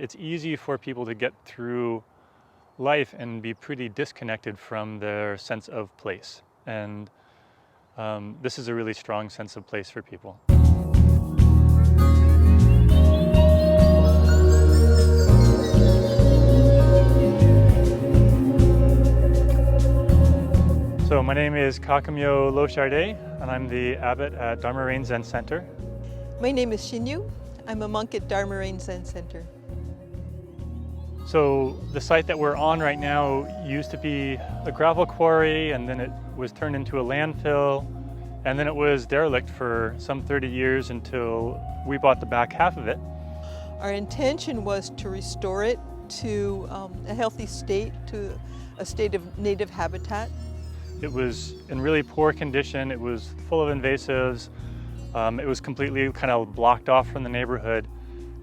It's easy for people to get through life and be pretty disconnected from their sense of place. And this is a really strong sense of place for people. So my name is Kakamyo Lochardet, and I'm the abbot at Dharma Rain Zen Center. My name is Shinyu. I'm a monk at Dharma Rain Zen Center. So the site that we're on right now used to be a gravel quarry, and then it was turned into a landfill, and then it was derelict for some 30 years until we bought the back half of it. Our intention was to restore it to a healthy state, to a state of native habitat. It was in really poor condition. It was full of invasives. It was completely kind of blocked off from the neighborhood.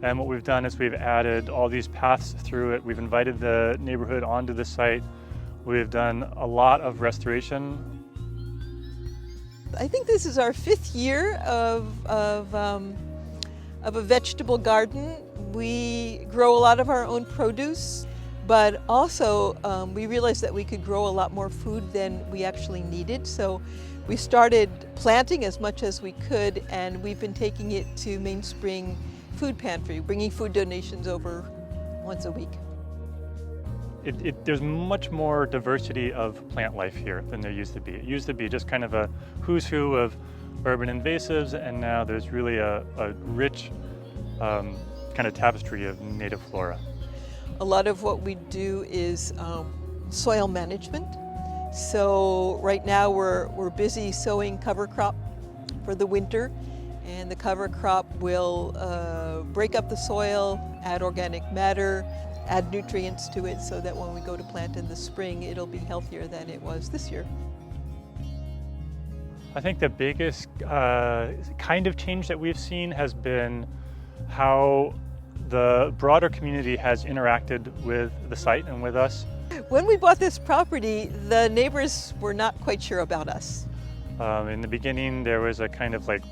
And what we've done is we've added all these paths through it. We've invited the neighborhood onto the site. We've done a lot of restoration. I think this is our 5th year of a vegetable garden. We grow a lot of our own produce, but also we realized that we could grow a lot more food than we actually needed. So we started planting as much as we could, and we've been taking it to Mainspring Food Pantry, bringing food donations over once a week. There's much more diversity of plant life here than there used to be. It used to be just kind of a who's who of urban invasives, and now there's really a rich kind of tapestry of native flora. A lot of what we do is soil management. So right now we're busy sowing cover crop for the winter, and the cover crop will break up the soil, add organic matter, add nutrients to it so that when we go to plant in the spring, it'll be healthier than it was this year. I think the biggest kind of change that we've seen has been how the broader community has interacted with the site and with us. When we bought this property, the neighbors were not quite sure about us. In the beginning, there was a kind of like,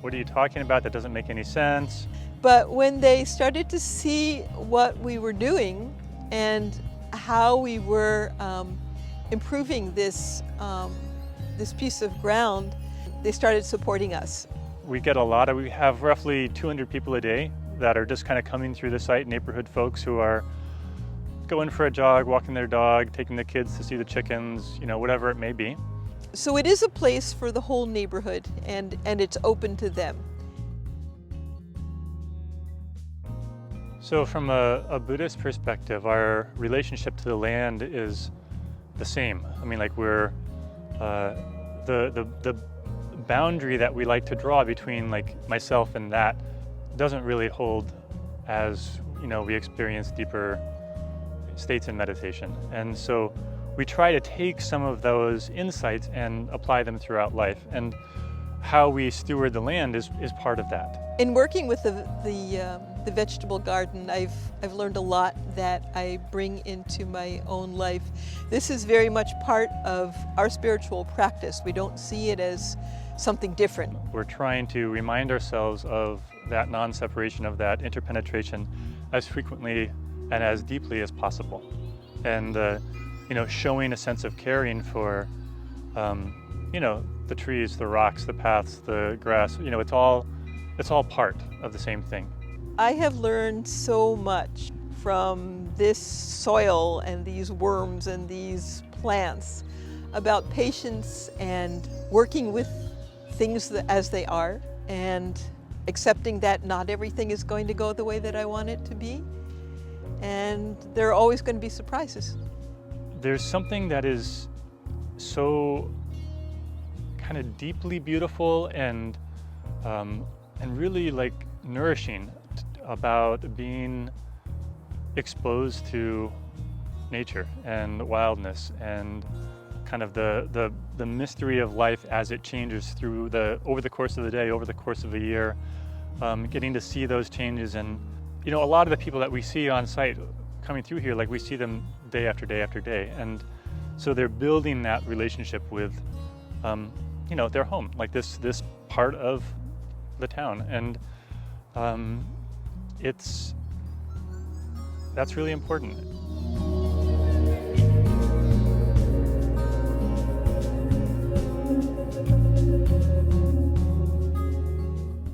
what are you talking about? That doesn't make any sense. But when they started to see what we were doing and how we were improving this piece of ground, they started supporting us. We have roughly 200 people a day that are just kind of coming through the site, neighborhood folks who are going for a jog, walking their dog, taking the kids to see the chickens, whatever it may be. So it is a place for the whole neighborhood, and it's open to them. So from a Buddhist perspective, our relationship to the land is the same. I mean, like we're, the boundary that we like to draw between like myself and that doesn't really hold as, we experience deeper states in meditation. And so we try to take some of those insights and apply them throughout life. And how we steward the land is part of that. In working with the vegetable garden, I've learned a lot that I bring into my own life. This is very much part of our spiritual practice. We don't see it as something different. We're trying to remind ourselves of that non-separation, of that interpenetration as frequently and as deeply as possible. And showing a sense of caring for the trees, the rocks, the paths, the grass, it's all part of the same thing. I have learned so much from this soil and these worms and these plants about patience and working with things as they are, and accepting that not everything is going to go the way that I want it to be, and there are always going to be surprises. There's something that is so kind of deeply beautiful and really like nourishing about being exposed to nature and wildness and kind of the mystery of life as it changes over the course of the day, over the course of a year, getting to see those changes. And a lot of the people that we see on site coming through here, like we see them day after day after day, and so they're building that relationship with their home, like this part of the town. And it's that's really important.